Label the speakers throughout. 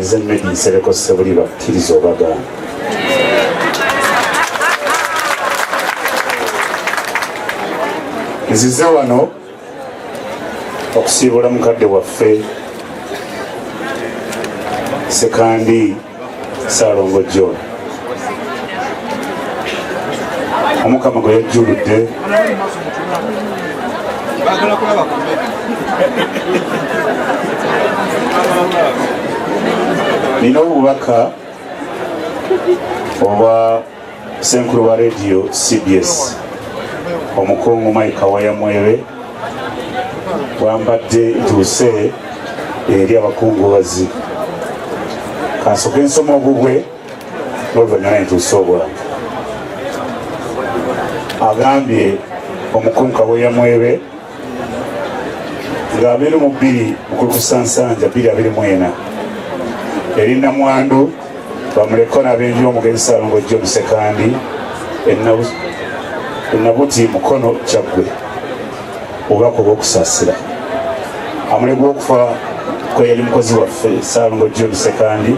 Speaker 1: omuweereza Meddie Nsereko Ssebuliba Kiriza Oba Gaana. Nzize wano okusiibula mukadde waffe Ssekandi Ssaalongo John. Omukama gwe yajjuludde nina obubaka obwa senkulu wa leediyo CBS omukungu Mike Awayamwebe wambadde ntuuse eri abakungubazi. Kansooke nsoma obubwe n'oluvannyuma ntuuse obwange. Agambye omukungu Awayamwebe nga 22 Mukulukusansanja 2024 eri Namwandu bamuleko n'abenju omugenzi Ssaalongo John Ssekandi enabuti mukono kyaggwe obubaka obw'okusaasira amulegwa okufa kwe yali mukozi waffe Ssaalongo John Ssekandi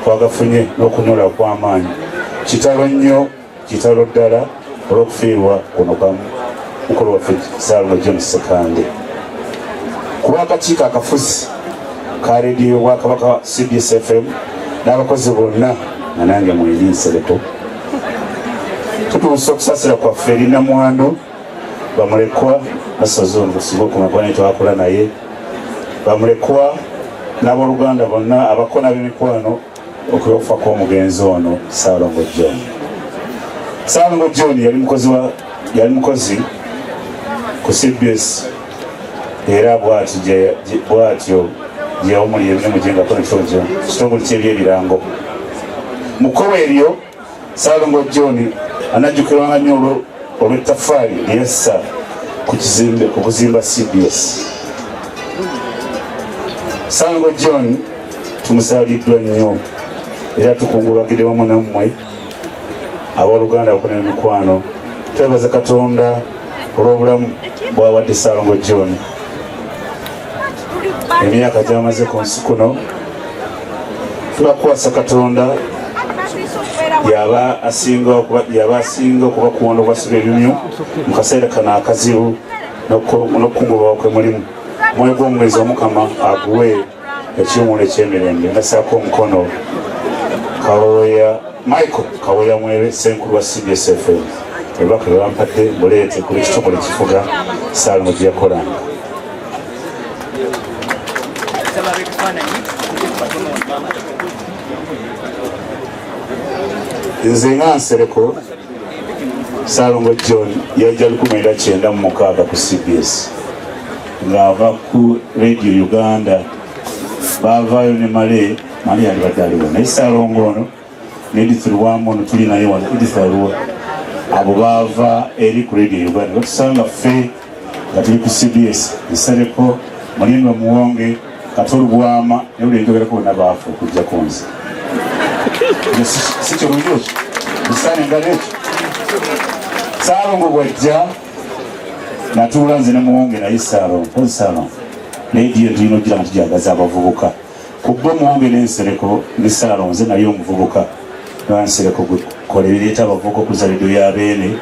Speaker 1: twagafunye n'okunula kw'amaanyi. Kitalo nnyo, kitalo ddala olw'okufiirwa kuno kwa mukulu waffe Ssaalongo John Ssekandi. Kuba akakiiko akafuzi ka leediyo Bwakabaka CBS FM n'abakozi bonna nga nange Meddie Nsereko tutuusa okusaasira kwaffe eri Namwandu bamulekwa basaze ono busibe okumagwana twakola naye bamulekwa n'abooluganda bonna abakona b'emikwano okufa kw'omugenzi ono Ssaalongo John. Ssaalongo John yali mukozi ku CBS era bw'atyo gyewumuli ebimu gyengako nekyojo kitongole ky'ebyebirango. Mu kkobo eryo Ssaalongo John anajjukirwanga nnyo olw'ettafaali lyessa ku kuzimba CBS. Ssaalongo John tumusaaliddwa nnyo era tukungulwagidde wamu nammwe abooluganda bakona emikwano. Twebaza Katonda olw'obulamu bw'awadde Ssaalongo John. Emyaka gy'amaze ku nsi kuno tubakwasa Katonda yaba asinga okuba kuwonda obwasiba ebimyu mu kaseera kano akazibu n'okukungulwa kwe mulimu. Omwoyo gw'omwezi Omukama aguwe ekiwumulo eky'emirembe. Ndasaako omukono Michael Awayamwebe senkulu wa CBS FM ebibaka bye bampadde muleete ku ekitongole kifuga Ssaalongo gye yakolanga. Nze nga Nsereko Ssaalongo John yajja 1996 ku CBS ng'ava ku leediyo Uganda. Baavaayo ne Male yali badde aliwo naye Ssaalongo ono n'Edith Lwamu ono tuli naye wano Edith aliwo. Abo baava eri ku leediyo Uganda batusanga ffe nga tuli ku CBS Nsereko Mulindwa Muwonge Katolu Bwama ne buli enjogerako bonna baafa okujja ku nze. Si kirungi ekyo musaana engalo ekyo. Ssaalongo bw'ajja natuula nze ne Muwonge naye Ssaalongo leediyo tulina ogira nga tujagaza abavubuka ku bbo Muwonge n'Ensereko ne Ssaalongo nze naye omuvubuka Nsereko kola ebireeta abavubuka okuza leediyo ya Beene.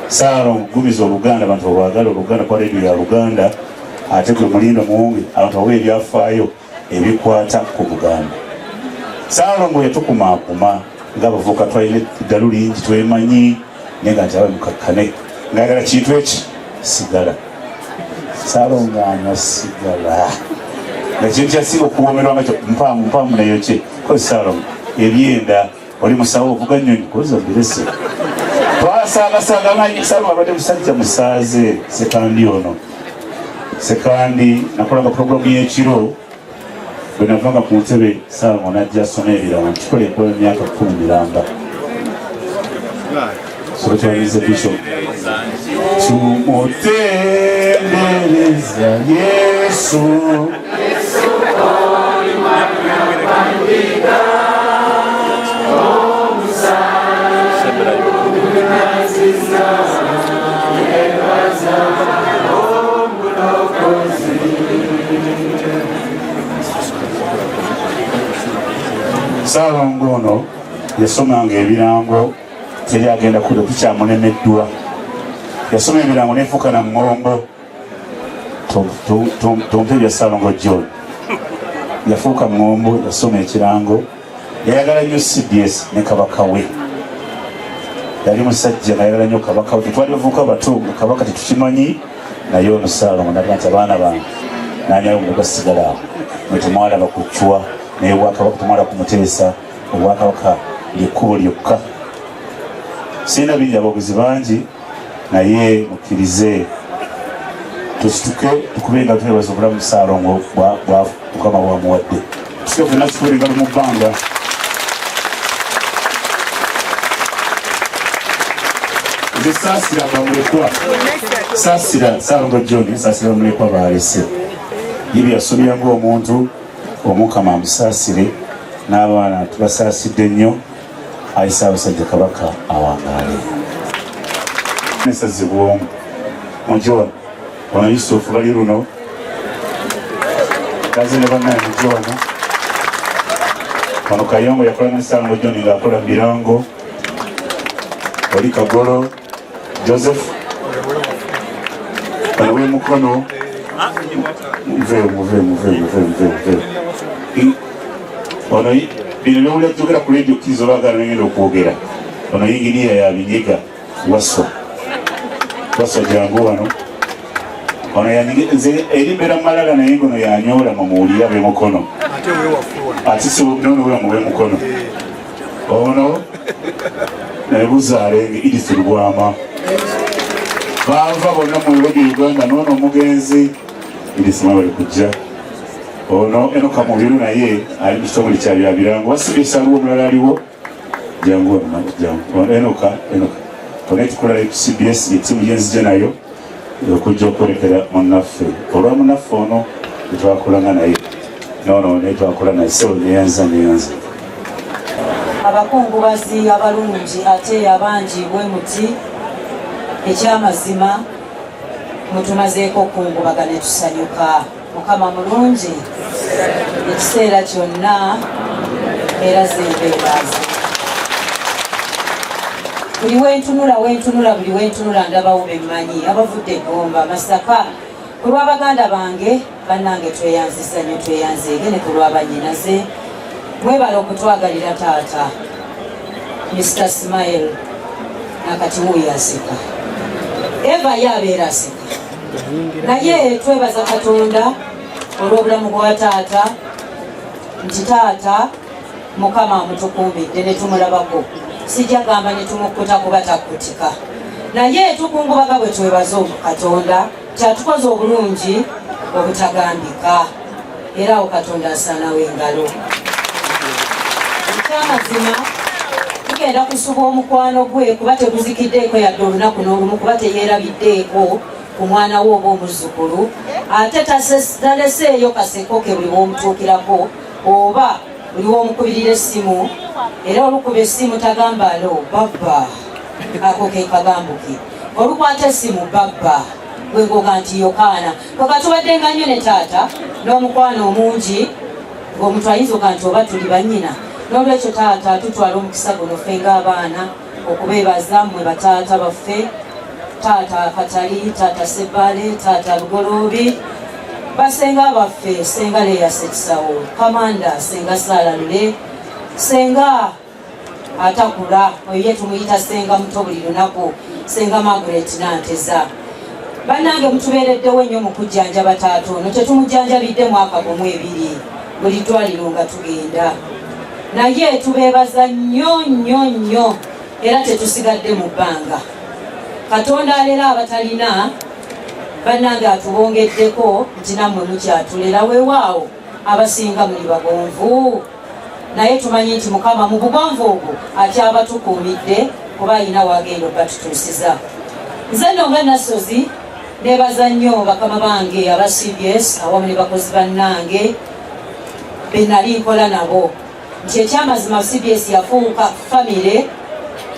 Speaker 1: Ssaalongo gumiza Oluganda abantu obwagala Oluganda kwa leediyo ya Luganda ate gwe Mulindwa Muwonge abantu bawe ebyafaayo ebikwata ku Buganda. Ssaalongo yatukumaakuma ng'abavubuka twalina eddalu lingi twemanyi naye nga nti abe mukakkane ng'ayagala kintu eki sigala. Ssaalongo anywa sigala ekintu kyasinga okuwoomerwa nga kyo mpaamu nayo kye kozi Ssaalongo ebyenda oli musawo ovuga nnyonyi koza birese twasangasanga nga Ssaalongo abadde musajja musaaze. Ssekandi ono Ssekandi nakolanga puroguramu y'ekiro bwe navanga ku ntebe Ssaalongo n'ajja asoma ebirango kikola enkola emyaka 10 miramba. So twalize Bishop tumutendereza Yesu Ssaalongo ono yasomanga ebirango teri agenda kuda tukyamulemeddwa. Yasoma ebirango nefuuka na ŋŋombo. Tumpe bya Ssaalongo John yafuuka ŋŋombo, yasoma ekirango, yayagala nnyo CBS ne kabaka we. Yali musajja ngayagala nnyo kabaka we. Tetwali bavubuka bato kabaka tetukimanyi, naye ono Ssaalongo naga nti abaana bange nanyayo mugasigala awo mwe temwalaba kucwa, naye obwakabaka temwala kumuteesa. Obwakabaka lyekkubo lyokka. Sirina bingi abaguzi bangi, naye mukkirize tusituke tukubenga twebaza obulamu Ssaalongo Mukama bwamuwadde. Tusituke fenna tukubere engalo mu bbanga. Nze saasira bamulekwa, saasira Ssaalongo John, saasira bamulekwa baalese. Ye byasomya ng'omuntu, Omukama amusaasire, n'abaana tubasaasidde nnyo. Ayi Ssaabasajja Kabaka awangaale. Nesazibwamu Mujoona ono Yusufu bali luno kaze ne bannaye Mujoona ono Kayongo yakola ne Ssaalongo John ng'akola birango. Oli Kagolo Joseph ono w'emukono ono bino byowulira tugera ku leediyo Kiriza Oba Gaana ngenda okwogera. Ono yingiriya ya binyiga Waswa jangu wano. Ono yanyize erimbeera Malaga naye ngono yanyola mu muwulira b'emukono. Ate si nono we mu b'emukono. Ono nebuzaalenge Edith Lugwama. Baava bonna mu bibuga Uganda n'ono omugenzi Edith mwabali kujja. Ono Enoka Mubiru naye ali mu kitongole kya bya birango. Wasibisa aliwo omulala aliwo jangu ono Enoka ono tukola ku CBS yettiimu gyenzija nayo okujja okwolekera munnaffe. Olwa munnaffe ono tetwakolanga naye nono naye twakola naye sewo neyanza.
Speaker 2: Abakungubazi abalungi ate abangi bwe muti ekyamazima mutumazeeko okungubagana ne tusanyuka. Mukama mulungi ekiseera kyonna era zembeeraze. Buli wentunula buli wentunula ndabawo bemmanyi abavudde Gomba Masaka. Ku lw'abaganda bange bannange tweyanziza nnyo tweyanzeege ne ku lw'abanyinaze mwebala okutwagalira taata Mr. Smile nakati wuuyo aseka, Eva ye abeera aseka, naye twebaza Katonda olw'obulamu bwa taata nti taata Mukama amutukumbidde ne tumulabako. Sijja gamba ne tumukuta kuba takkutika, naye tukungubaga bwe twebaza Katonda kyatukoze obulungi obutagambika, era awo Katonda asaanawo engalo. Ekyamazima tugenda kusuba omukwano gwe kuba teguzikiddeeko yadde olunaku n'olumu, kuba teyeerabiddeeko ku mwana we oba omuzzukulu, ate taleseeyo kaseko ke buli w'omutuukirako oba buli w'omukubirira essimu, era olukuba essimu tagamba alo babba, ako ke kagambo ke. Olukwata essimu babba gwengoga nti Yokaana. Koka tubaddenga nnyo ne taata n'omukwano omungi ng'omuntu ayinza oga nti oba tuli bannyina. N'olwekyo taata tutwala omukisa guno ffe ng'abaana okubeebaza mmwe bataata baffe, taata Katali, taata Sebbale, taata Lugoloobi, basenga baffe, senga Leya Sekisawo, Kamanda senga Saalalule, senga atakula oyo ye tumuyita senga muto buli lunaku, senga Margaret Nanteza. Bannange mutubeereddewo ennyo mu kujjanjaba taata ono, tetumujjanjabidde mwaka gumu ebiri buli ddwaliro nga tugenda, naye tubeebaza nnyo era tetusigadde mu bbanga. Katonda alera abatalina bannange atubongeddeko nti nammwe mukyatulera, weewaawo abasinga muli bagonvu, naye tumanyi nti Mukama mu bugonvu obwo akyabatukuumidde kuba alina wagenda obatutuusiza. Nze nno nga Nasozi neebaza nnyo bakama bange aba CBS awamu ne bakozi bannange be nali nkola nabo, nti ekyamazima CBS yafuuka famire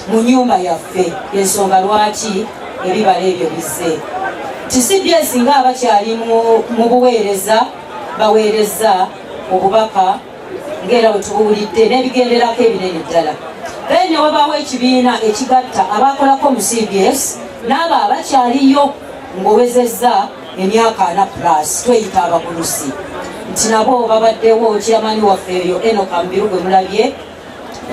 Speaker 2: mu nnyumba yaffe, ensonga lwaki ebibala ebyo bizze. Ti CBS nga abakyali mu buweereza baweereza obubaka ng'era bwe tubuulidde n'ebigenderako ebinene ddala. Then ne wabaawo ekibiina ekigatta abaakolako mu CBS n'abo abakyaliyo ng'owezezza emyaka 4+ tweyita abakulusi, nti nabo babaddewo. Chairman waffe eyo Enoka Mbiru gwe mulabye,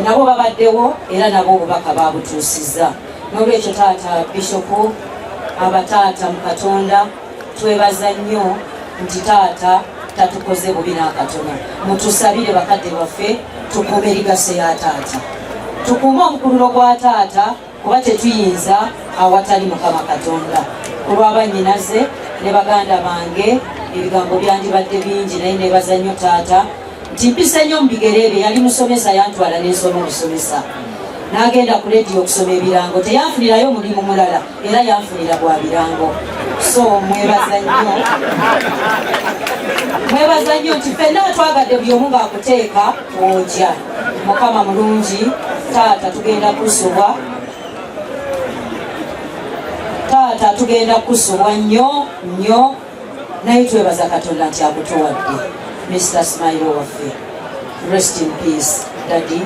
Speaker 2: nabo babaddewo era nabo obubaka babutuusizza. N'olwekyo taata Bishopu, abataata mu Katonda, twebaza nnyo nti taata tatukoze bubi n'akatono. Mutusabire bakadde baffe tukuume ligase ya taata, tukuume omukululo gwa taata, kuba tetuyinza awatali Mukama Katonda. Olw'abannyinaze ne baganda bange ebigambo byandibadde bingi, naye nebaza nnyo taata nti mpise nnyo mu bigere bye. Yali musomesa, yantwala n'ensoma omusomesa, n'agenda ku leediyo okusoma ebirango. Teyanfunirayo omulimu mulala, era yanfunira bwa birango. So mwebaza nnyo nti ffenna twagadde buli omu ng'akuteeka ojja. Mukama mulungi. Taata tugenda kusubwa, taata tugenda kusubwa nnyo nnyo, naye twebaza Katonda nti akutuwadde. Mr. Smile waffe, rest in peace Daddy.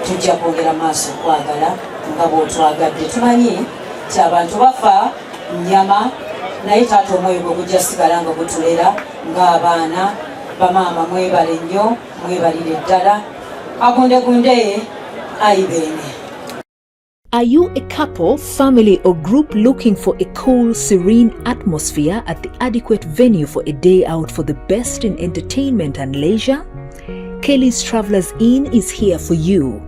Speaker 2: Tujja kwongera maaso kwagala nga bw'otwagadde. Tumanyi nti abantu bafa nnyama, naye taata omwoyo gwe gujja sigala nga gutulera ng'abaana. Bamaama mwebale nnyo, mwebalire ddala. Agundegunde ayibene.
Speaker 3: Are you a couple, family or group looking for a cool, serene atmosphere at the adequate venue for a day out for the best in entertainment and leisure? Kelly's Travelers Inn is here for you.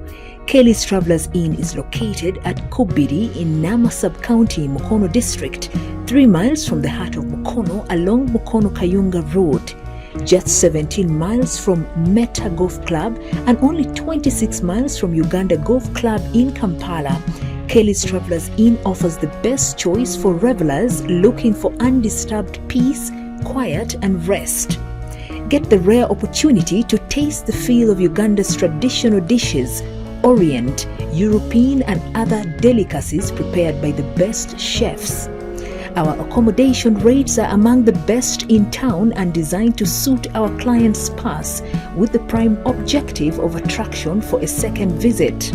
Speaker 3: Kelly's Travelers Inn is located at Kobiri in Nama Sub-County, Mukono District, 3 miles from the heart of Mukono along Mukono-Kayunga Road. Just 17 miles from Meta Golf Club and only 26 miles from Uganda Golf Club in Kampala. Kelly's Travelers Inn offers the best choice for revelers looking for undisturbed peace, quiet and rest. Get the rare opportunity to taste the feel of Uganda's traditional dishes, Orient, European and other delicacies prepared by the best chefs. Our accommodation rates are among the best in town and designed to suit our clients' purse with the prime objective of attraction for a second visit.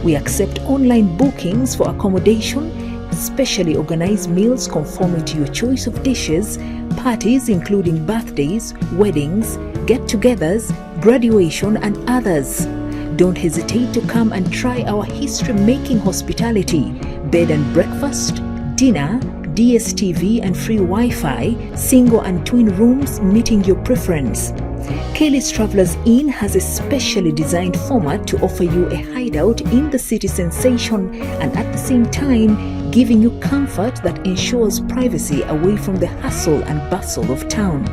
Speaker 3: We accept online bookings for accommodation, specially organized meals conforming to your choice of dishes, parties including birthdays, weddings, get-togethers, graduation and others. Don't hesitate to come and try our history-making hospitality, bed and breakfast, dinner, DSTV and free Wi-Fi, single and twin rooms meeting your preference. Kelly's Travelers Inn has a specially designed format to offer you a hideout in the city sensation and at the same time giving you comfort that ensures privacy away from the hustle and bustle of town.